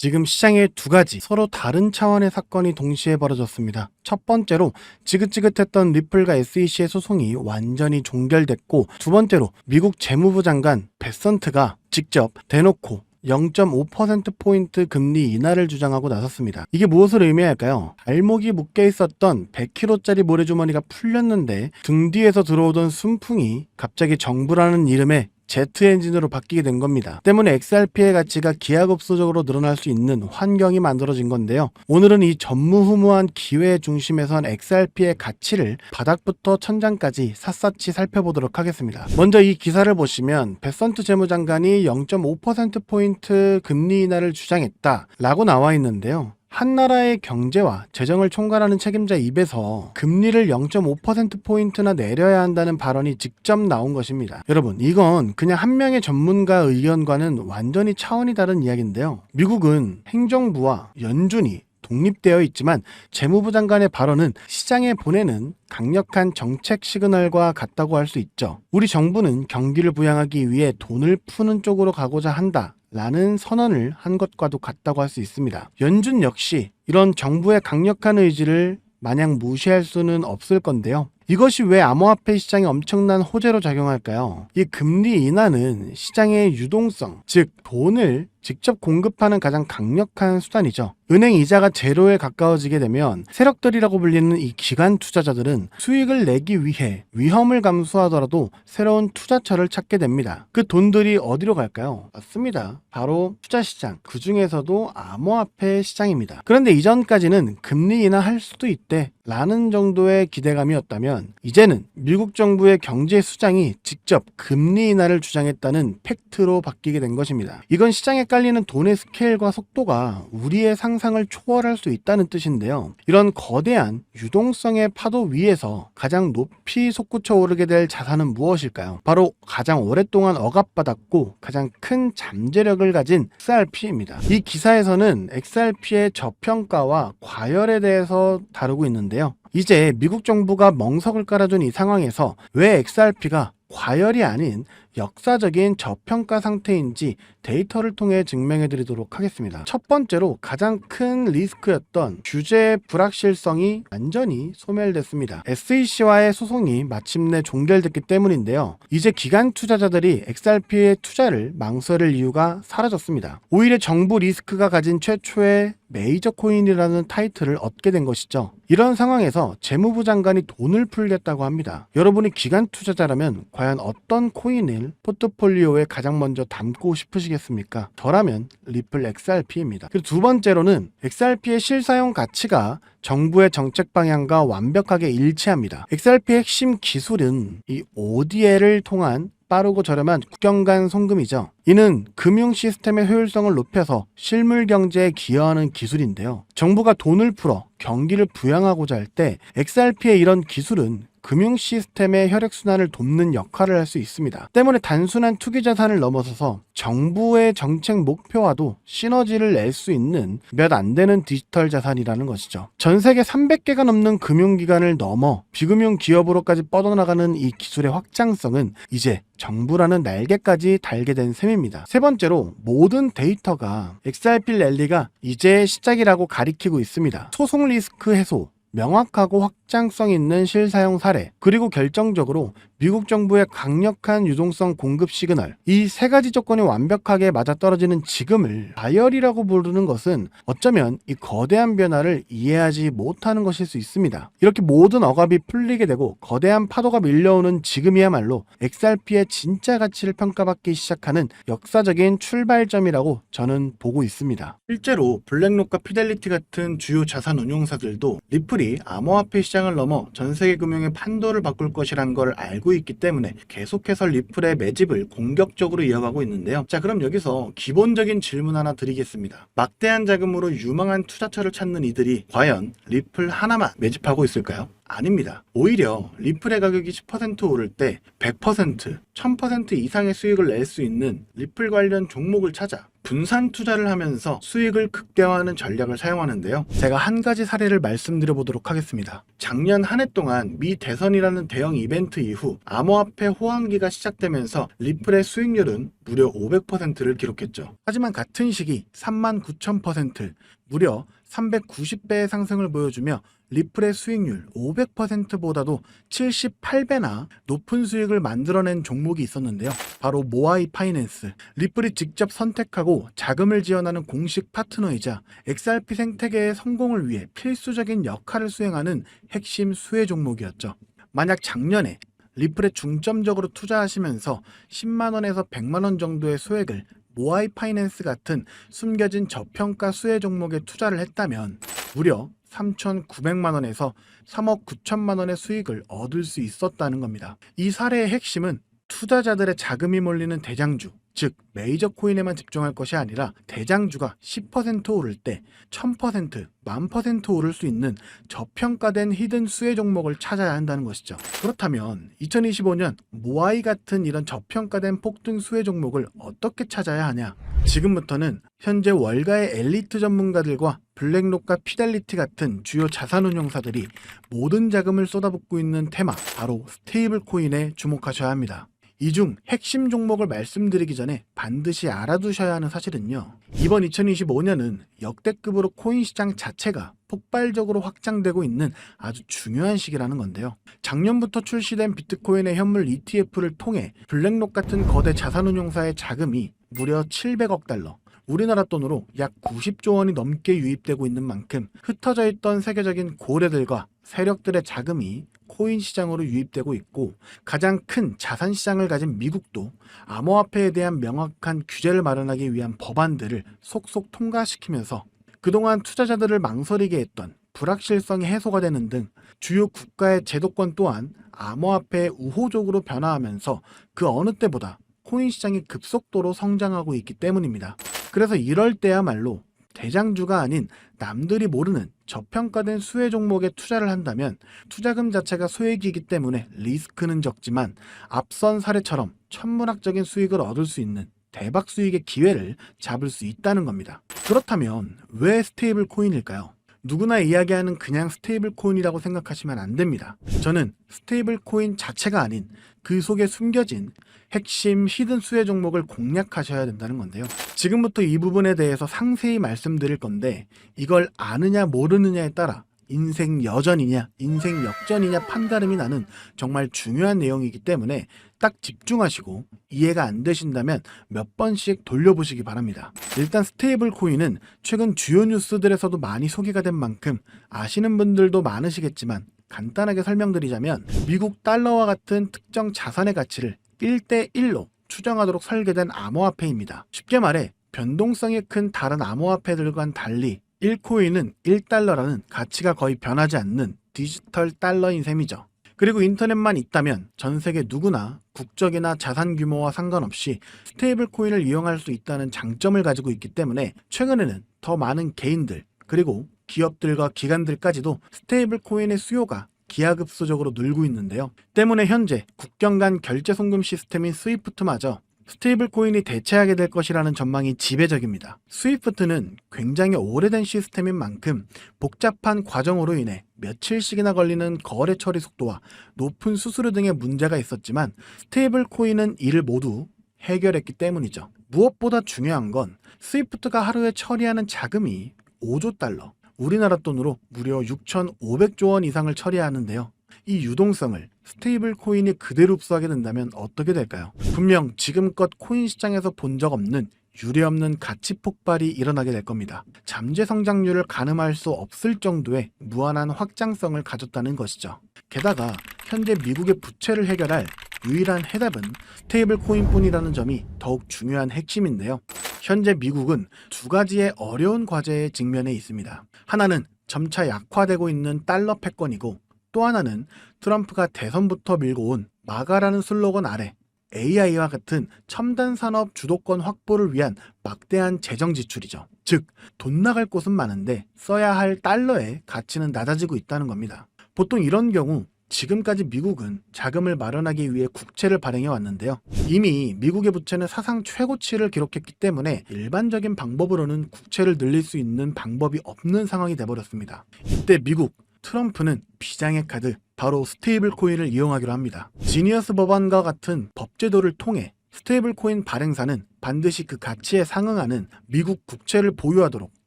지금 시장에 두 가지 서로 다른 차원의 사건이 동시에 벌어졌습니다. 첫 번째로 지긋지긋했던 리플과 SEC의 소송이 완전히 종결됐고, 두 번째로 미국 재무부 장관 베선트가 직접 대놓고 0.5%포인트 금리 인하를 주장하고 나섰습니다. 이게 무엇을 의미할까요? 발목이 묶여 있었던 100kg짜리 모래주머니가 풀렸는데 등 뒤에서 들어오던 순풍이 갑자기 정부라는 이름의 제트 엔진으로 바뀌게 된 겁니다. 때문에 XRP의 가치가 기하급수적으로 늘어날 수 있는 환경이 만들어진 건데요. 오늘은 이 전무후무한 기회의 중심에선 XRP의 가치를 바닥부터 천장까지 샅샅이 살펴보도록 하겠습니다. 먼저 이 기사를 보시면 베선트 재무장관이 0.5%포인트 금리 인하를 주장했다라고 나와 있는데요. 한 나라의 경제와 재정을 총괄하는 책임자 입에서 금리를 0.5%포인트나 내려야 한다는 발언이 직접 나온 것입니다. 여러분, 이건 그냥 한 명의 전문가 의견과는 완전히 차원이 다른 이야기인데요. 미국은 행정부와 연준이 독립되어 있지만 재무부 장관의 발언은 시장에 보내는 강력한 정책 시그널과 같다고 할 수 있죠. 우리 정부는 경기를 부양하기 위해 돈을 푸는 쪽으로 가고자 한다 라는 선언을 한 것과도 같다고 할 수 있습니다. 연준 역시 이런 정부의 강력한 의지를 마냥 무시할 수는 없을 건데요. 이것이 왜 암호화폐 시장에 엄청난 호재로 작용할까요? 이 금리 인하는 시장의 유동성, 즉 돈을 직접 공급하는 가장 강력한 수단이죠. 은행 이자가 제로에 가까워지게 되면 세력들이라고 불리는 이 기관 투자자들은 수익을 내기 위해 위험을 감수하더라도 새로운 투자처를 찾게 됩니다. 그 돈들이 어디로 갈까요? 맞습니다. 바로 투자시장, 그 중에서도 암호화폐 시장입니다. 그런데 이전까지는 금리 인하할 수도 있대 라는 정도의 기대감이었다면, 이제는 미국 정부의 경제 수장이 직접 금리 인하를 주장했다는 팩트로 바뀌게 된 것입니다. 이건 시장에 깔리는 돈의 스케일과 속도가 우리의 상상을 초월할 수 있다는 뜻인데요. 이런 거대한 유동성의 파도 위에서 가장 높이 솟구쳐 오르게 될 자산은 무엇일까요? 바로 가장 오랫동안 억압받았고 가장 큰 잠재력을 가진 XRP입니다. 이 기사에서는 XRP의 저평가와 과열에 대해서 다루고 있는데요. 이제 미국 정부가 멍석을 깔아준 이 상황에서 왜 XRP가 과열이 아닌 역사적인 저평가 상태인지 데이터를 통해 증명해 드리도록 하겠습니다. 첫 번째로 가장 큰 리스크였던 규제 불확실성이 완전히 소멸됐습니다. SEC와의 소송이 마침내 종결됐기 때문인데요. 이제 기관 투자자들이 XRP의 투자를 망설일 이유가 사라졌습니다. 오히려 정부 리스크가 가진 최초의 메이저 코인이라는 타이틀을 얻게 된 것이죠. 이런 상황에서 재무부 장관이 돈을 풀겠다고 합니다. 여러분이 기관 투자자라면 과연 어떤 코인을 포트폴리오에 가장 먼저 담고 싶으시겠습니까? 저라면 리플 XRP입니다. 그리고 두 번째로는 XRP의 실사용 가치가 정부의 정책 방향과 완벽하게 일치합니다. XRP의 핵심 기술은 이 ODL을 통한 빠르고 저렴한 국경간 송금이죠. 이는 금융 시스템의 효율성을 높여서 실물 경제에 기여하는 기술인데요. 정부가 돈을 풀어 경기를 부양하고자 할 때 XRP의 이런 기술은 금융 시스템의 혈액순환을 돕는 역할을 할 수 있습니다. 때문에 단순한 투기 자산을 넘어서서 정부의 정책 목표와도 시너지를 낼 수 있는 몇 안 되는 디지털 자산이라는 것이죠. 전 세계 300개가 넘는 금융기관을 넘어 비금융 기업으로까지 뻗어나가는 이 기술의 확장성은 이제 정부라는 날개까지 달게 된 셈입니다. 세 번째로, 모든 데이터가 XRP 랠리가 이제 시작이라고 가리키고 있습니다. 소송 리스크 해소, 명확하고 확장성 있는 실사용 사례, 그리고 결정적으로 미국 정부의 강력한 유동성 공급 시그널, 이 세 가지 조건이 완벽하게 맞아떨어지는 지금을 과열이라고 부르는 것은 어쩌면 이 거대한 변화를 이해하지 못하는 것일 수 있습니다. 이렇게 모든 억압이 풀리게 되고 거대한 파도가 밀려오는 지금이야말로 XRP의 진짜 가치를 평가받기 시작하는 역사적인 출발점이라고 저는 보고 있습니다. 실제로 블랙록과 피델리티 같은 주요 자산 운용사들도 리플이 암호화폐 시장을 넘어 전세계 금융의 판도를 바꿀 것이라는 걸 알고 있기 때문에 계속해서 리플의 매집을 공격적으로 이어가고 있는데요. 자, 그럼 여기서 기본적인 질문 하나 드리겠습니다. 막대한 자금으로 유망한 투자처를 찾는 이들이 과연 리플 하나만 매집하고 있을까요? 아닙니다. 오히려 리플의 가격이 10% 오를 때 100%, 1000% 이상의 수익을 낼 수 있는 리플 관련 종목을 찾아 분산 투자를 하면서 수익을 극대화하는 전략을 사용하는데요. 제가 한 가지 사례를 말씀드려 보도록 하겠습니다. 작년 한 해 동안 미 대선이라는 대형 이벤트 이후 암호화폐 호황기가 시작되면서 리플의 수익률은 무려 500%를 기록했죠. 하지만 같은 시기 39,000%, 무려 390배의 상승을 보여주며 리플의 수익률 500%보다도 78배나 높은 수익을 만들어낸 종목이 있었는데요. 바로 모아이 파이낸스. 리플이 직접 선택하고 자금을 지원하는 공식 파트너이자 XRP 생태계의 성공을 위해 필수적인 역할을 수행하는 핵심 수혜 종목이었죠. 만약 작년에 리플에 중점적으로 투자하시면서 10만원에서 100만원 정도의 소액을 모아이 파이낸스 같은 숨겨진 저평가 수혜 종목에 투자를 했다면 무려 3,900만원에서 3억 9천만원의 수익을 얻을 수 있었다는 겁니다. 이 사례의 핵심은 투자자들의 자금이 몰리는 대장주, 즉 메이저 코인에만 집중할 것이 아니라 대장주가 10% 오를 때 1000%, 10,000% 오를 수 있는 저평가된 히든 수혜 종목을 찾아야 한다는 것이죠. 그렇다면 2025년 모아이 같은 이런 저평가된 폭등 수혜 종목을 어떻게 찾아야 하냐? 지금부터는 현재 월가의 엘리트 전문가들과 블랙록과 피델리티 같은 주요 자산운용사들이 모든 자금을 쏟아붓고 있는 테마, 바로 스테이블 코인에 주목하셔야 합니다. 이 중 핵심 종목을 말씀드리기 전에 반드시 알아두셔야 하는 사실은요. 이번 2025년은 역대급으로 코인 시장 자체가 폭발적으로 확장되고 있는 아주 중요한 시기라는 건데요. 작년부터 출시된 비트코인의 현물 ETF를 통해 블랙록 같은 거대 자산운용사의 자금이 무려 700억 달러, 우리나라 돈으로 약 90조 원이 넘게 유입되고 있는 만큼 흩어져 있던 세계적인 고래들과 세력들의 자금이 코인 시장으로 유입되고 있고, 가장 큰 자산 시장을 가진 미국도 암호화폐에 대한 명확한 규제를 마련하기 위한 법안들을 속속 통과시키면서 그동안 투자자들을 망설이게 했던 불확실성이 해소가 되는 등 주요 국가의 제도권 또한 암호화폐에 우호적으로 변화하면서 그 어느 때보다 코인 시장이 급속도로 성장하고 있기 때문입니다. 그래서 이럴 때야말로 대장주가 아닌 남들이 모르는 저평가된 수혜 종목에 투자를 한다면 투자금 자체가 소액이기 때문에 리스크는 적지만 앞선 사례처럼 천문학적인 수익을 얻을 수 있는 대박 수익의 기회를 잡을 수 있다는 겁니다. 그렇다면 왜 스테이블 코인일까요? 누구나 이야기하는 그냥 스테이블 코인이라고 생각하시면 안 됩니다. 저는 스테이블 코인 자체가 아닌 그 속에 숨겨진 핵심 히든 수혜 종목을 공략하셔야 된다는 건데요. 지금부터 이 부분에 대해서 상세히 말씀드릴 건데, 이걸 아느냐 모르느냐에 따라 인생 여전이냐 인생 역전이냐 판가름이 나는 정말 중요한 내용이기 때문에 딱 집중하시고 이해가 안 되신다면 몇 번씩 돌려보시기 바랍니다. 일단 스테이블 코인은 최근 주요 뉴스들에서도 많이 소개가 된 만큼 아시는 분들도 많으시겠지만, 간단하게 설명드리자면 미국 달러와 같은 특정 자산의 가치를 1대1로 추정하도록 설계된 암호화폐입니다. 쉽게 말해 변동성이 큰 다른 암호화폐들과는 달리 1코인은 1달러라는 가치가 거의 변하지 않는 디지털 달러인 셈이죠. 그리고 인터넷만 있다면 전 세계 누구나 국적이나 자산 규모와 상관없이 스테이블 코인을 이용할 수 있다는 장점을 가지고 있기 때문에 최근에는 더 많은 개인들, 그리고 기업들과 기관들까지도 스테이블 코인의 수요가 기하급수적으로 늘고 있는데요. 때문에 현재 국경 간 결제 송금 시스템인 스위프트마저 스테이블 코인이 대체하게 될 것이라는 전망이 지배적입니다. 스위프트는 굉장히 오래된 시스템인 만큼 복잡한 과정으로 인해 며칠씩이나 걸리는 거래 처리 속도와 높은 수수료 등의 문제가 있었지만, 스테이블 코인은 이를 모두 해결했기 때문이죠. 무엇보다 중요한 건 스위프트가 하루에 처리하는 자금이 5조 달러, 우리나라 돈으로 무려 6,500조 원 이상을 처리하는데요. 이 유동성을 스테이블 코인이 그대로 흡수하게 된다면 어떻게 될까요? 분명 지금껏 코인 시장에서 본 적 없는 유례없는 가치 폭발이 일어나게 될 겁니다. 잠재 성장률을 가늠할 수 없을 정도의 무한한 확장성을 가졌다는 것이죠. 게다가 현재 미국의 부채를 해결할 유일한 해답은 스테이블 코인뿐이라는 점이 더욱 중요한 핵심인데요. 현재 미국은 두 가지의 어려운 과제에 직면해 있습니다. 하나는 점차 약화되고 있는 달러 패권이고, 또 하나는 트럼프가 대선부터 밀고 온 마가라는 슬로건 아래 AI와 같은 첨단 산업 주도권 확보를 위한 막대한 재정 지출이죠. 즉, 돈 나갈 곳은 많은데 써야 할 달러의 가치는 낮아지고 있다는 겁니다. 보통 이런 경우 지금까지 미국은 자금을 마련하기 위해 국채를 발행해 왔는데요. 이미 미국의 부채는 사상 최고치를 기록했기 때문에 일반적인 방법으로는 국채를 늘릴 수 있는 방법이 없는 상황이 되어버렸습니다. 이때 미국 트럼프는 비장의 카드, 바로 스테이블 코인을 이용하기로 합니다. 지니어스 법안과 같은 법제도를 통해 스테이블 코인 발행사는 반드시 그 가치에 상응하는 미국 국채를 보유하도록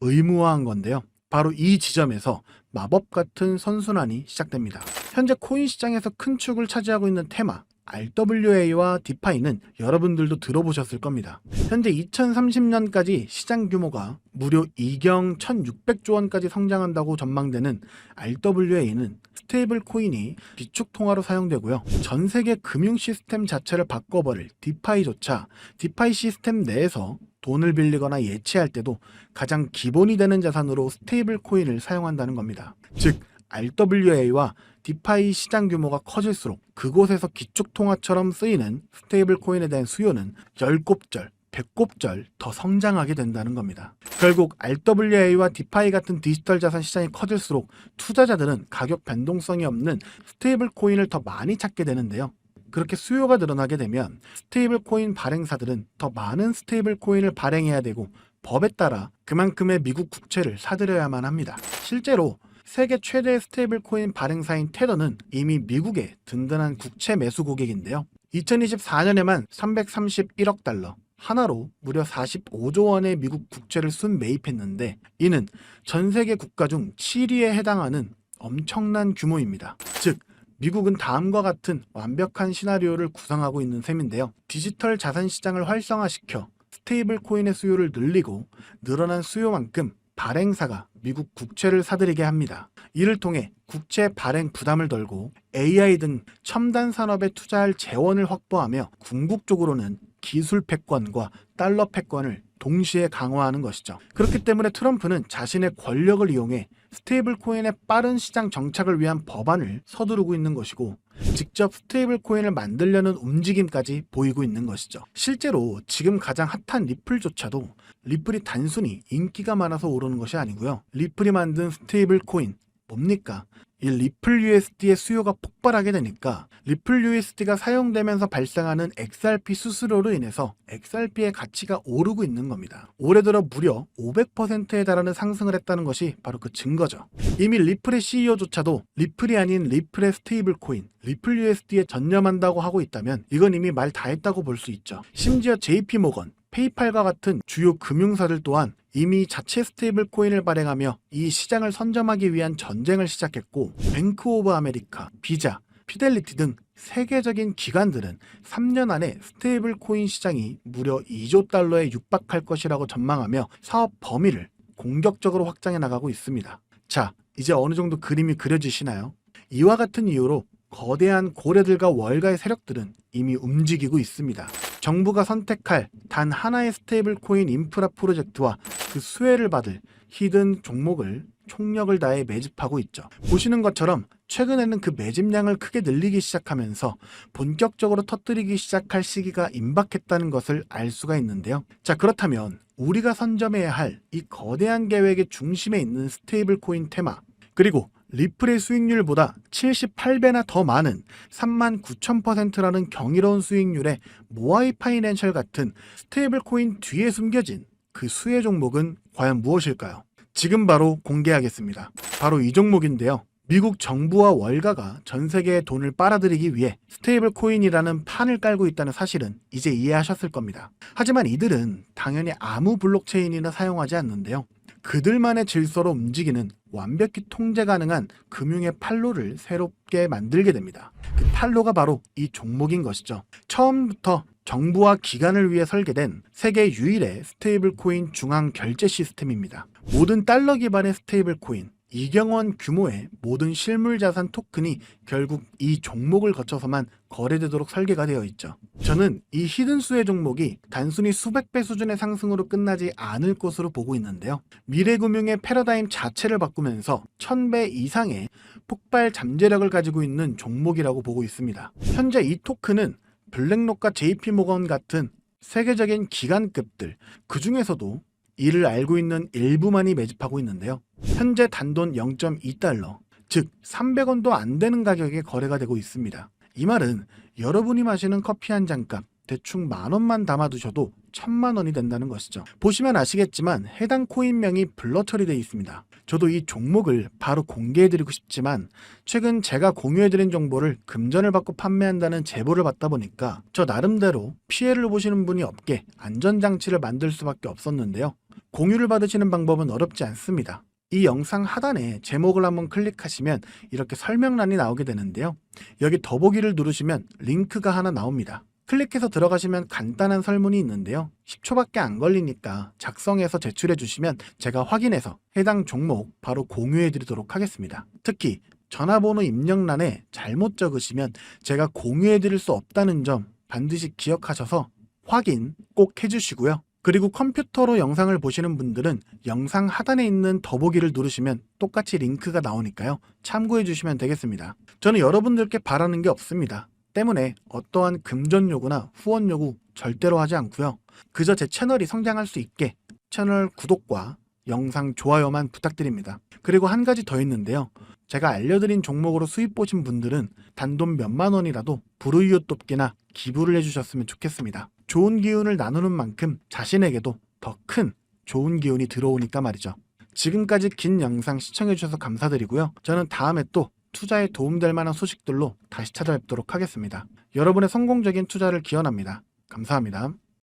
의무화한 건데요. 바로 이 지점에서 마법 같은 선순환이 시작됩니다. 현재 코인 시장에서 큰 축을 차지하고 있는 테마 RWA와 디파이는 여러분들도 들어보셨을 겁니다. 현재 2030년까지 시장 규모가 무려 2경 1600조 원까지 성장한다고 전망되는 RWA는 스테이블 코인이 비축 통화로 사용되고요. 전 세계 금융 시스템 자체를 바꿔버릴 디파이조차 디파이 시스템 내에서 돈을 빌리거나 예치할 때도 가장 기본이 되는 자산으로 스테이블 코인을 사용한다는 겁니다. 즉 RWA와 디파이 시장 규모가 커질수록 그곳에서 기축통화처럼 쓰이는 스테이블 코인에 대한 수요는 10곱절, 100곱절 더 성장하게 된다는 겁니다. 결국 RWA와 디파이 같은 디지털 자산 시장이 커질수록 투자자들은 가격 변동성이 없는 스테이블 코인을 더 많이 찾게 되는데요. 그렇게 수요가 늘어나게 되면 스테이블 코인 발행사들은 더 많은 스테이블 코인을 발행해야 되고 법에 따라 그만큼의 미국 국채를 사들여야만 합니다. 실제로 세계 최대 스테이블 코인 발행사인 테더는 이미 미국의 든든한 국채 매수 고객인데요. 2024년에만 331억 달러, 하나로 무려 45조 원의 미국 국채를 순매입했는데 이는 전 세계 국가 중 7위에 해당하는 엄청난 규모입니다. 즉 미국은 다음과 같은 완벽한 시나리오를 구상하고 있는 셈인데요. 디지털 자산 시장을 활성화시켜 스테이블 코인의 수요를 늘리고 늘어난 수요만큼 발행사가 미국 국채를 사들이게 합니다. 이를 통해 국채 발행 부담을 덜고 AI 등 첨단 산업에 투자할 재원을 확보하며 궁극적으로는 기술 패권과 달러 패권을 동시에 강화하는 것이죠. 그렇기 때문에 트럼프는 자신의 권력을 이용해 스테이블 코인의 빠른 시장 정착을 위한 법안을 서두르고 있는 것이고 직접 스테이블 코인을 만들려는 움직임까지 보이고 있는 것이죠. 실제로 지금 가장 핫한 리플조차도 리플이 단순히 인기가 많아서 오르는 것이 아니고요. 리플이 만든 스테이블 코인 뭡니까? 이 리플 USD의 수요가 폭발하게 되니까 리플 USD가 사용되면서 발생하는 XRP 수수료로 인해서 XRP의 가치가 오르고 있는 겁니다. 올해 들어 무려 500%에 달하는 상승을 했다는 것이 바로 그 증거죠. 이미 리플의 CEO조차도 리플이 아닌 리플의 스테이블 코인, 리플 USD에 전념한다고 하고 있다면 이건 이미 말 다 했다고 볼 수 있죠. 심지어 JP 모건, 페이팔과 같은 주요 금융사들 또한 이미 자체 스테이블 코인을 발행하며 이 시장을 선점하기 위한 전쟁을 시작했고 뱅크 오브 아메리카, 비자, 피델리티 등 세계적인 기관들은 3년 안에 스테이블 코인 시장이 무려 2조 달러에 육박할 것이라고 전망하며 사업 범위를 공격적으로 확장해 나가고 있습니다. 자, 이제 어느 정도 그림이 그려지시나요? 이와 같은 이유로 거대한 고래들과 월가의 세력들은 이미 움직이고 있습니다. 정부가 선택할 단 하나의 스테이블 코인 인프라 프로젝트와 그 수혜를 받을 히든 종목을 총력을 다해 매집하고 있죠. 보시는 것처럼 최근에는 그 매집량을 크게 늘리기 시작하면서 본격적으로 터뜨리기 시작할 시기가 임박했다는 것을 알 수가 있는데요. 자, 그렇다면 우리가 선점해야 할 이 거대한 계획의 중심에 있는 스테이블 코인 테마, 그리고 리플의 수익률보다 78배나 더 많은 39,000%라는 경이로운 수익률의 모아이 파이낸셜 같은 스테이블 코인 뒤에 숨겨진 그 수혜 종목은 과연 무엇일까요? 지금 바로 공개하겠습니다. 바로 이 종목인데요. 미국 정부와 월가가 전 세계의 돈을 빨아들이기 위해 스테이블 코인이라는 판을 깔고 있다는 사실은 이제 이해하셨을 겁니다. 하지만 이들은 당연히 아무 블록체인이나 사용하지 않는데요. 그들만의 질서로 움직이는 완벽히 통제 가능한 금융의 판로를 새롭게 만들게 됩니다. 그 판로가 바로 이 종목인 것이죠. 처음부터 정부와 기관을 위해 설계된 세계 유일의 스테이블 코인 중앙 결제 시스템입니다. 모든 달러 기반의 스테이블 코인, 2경 원 규모의 모든 실물 자산 토큰이 결국 이 종목을 거쳐서만 거래되도록 설계가 되어 있죠. 저는 이 히든 수혜 종목이 단순히 수백 배 수준의 상승으로 끝나지 않을 것으로 보고 있는데요. 미래금융의 패러다임 자체를 바꾸면서 1000배 이상의 폭발 잠재력을 가지고 있는 종목이라고 보고 있습니다. 현재 이 토큰은 블랙록과 JP모건 같은 세계적인 기관급들, 그 중에서도 이를 알고 있는 일부만이 매집하고 있는데요. 현재 단돈 0.2달러, 즉 300원도 안 되는 가격에 거래가 되고 있습니다. 이 말은 여러분이 마시는 커피 한 잔 값, 대충 10,000원만 담아두셔도 1,000,000원이 된다는 것이죠. 보시면 아시겠지만 해당 코인명이 블러 처리되어 있습니다. 저도 이 종목을 바로 공개해드리고 싶지만 최근 제가 공유해드린 정보를 금전을 받고 판매한다는 제보를 받다 보니까 저 나름대로 피해를 보시는 분이 없게 안전장치를 만들 수밖에 없었는데요. 공유를 받으시는 방법은 어렵지 않습니다. 이 영상 하단에 제목을 한번 클릭하시면 이렇게 설명란이 나오게 되는데요. 여기 더보기를 누르시면 링크가 하나 나옵니다. 클릭해서 들어가시면 간단한 설문이 있는데요. 10초밖에 안 걸리니까 작성해서 제출해 주시면 제가 확인해서 해당 종목 바로 공유해 드리도록 하겠습니다. 특히 전화번호 입력란에 잘못 적으시면 제가 공유해 드릴 수 없다는 점 반드시 기억하셔서 확인 꼭 해주시고요. 그리고 컴퓨터로 영상을 보시는 분들은 영상 하단에 있는 더보기를 누르시면 똑같이 링크가 나오니까요. 참고해 주시면 되겠습니다. 저는 여러분들께 바라는 게 없습니다. 때문에 어떠한 금전 요구나 후원 요구 절대로 하지 않고요. 그저 제 채널이 성장할 수 있게 채널 구독과 영상 좋아요만 부탁드립니다. 그리고 한 가지 더 있는데요. 제가 알려드린 종목으로 수익 보신 분들은 단돈 몇만 원이라도 불우이웃 돕기나 기부를 해주셨으면 좋겠습니다. 좋은 기운을 나누는 만큼 자신에게도 더 큰 좋은 기운이 들어오니까 말이죠. 지금까지 긴 영상 시청해주셔서 감사드리고요. 저는 다음에 또 투자에 도움될 만한 소식들로 다시 찾아뵙도록 하겠습니다. 여러분의 성공적인 투자를 기원합니다. 감사합니다.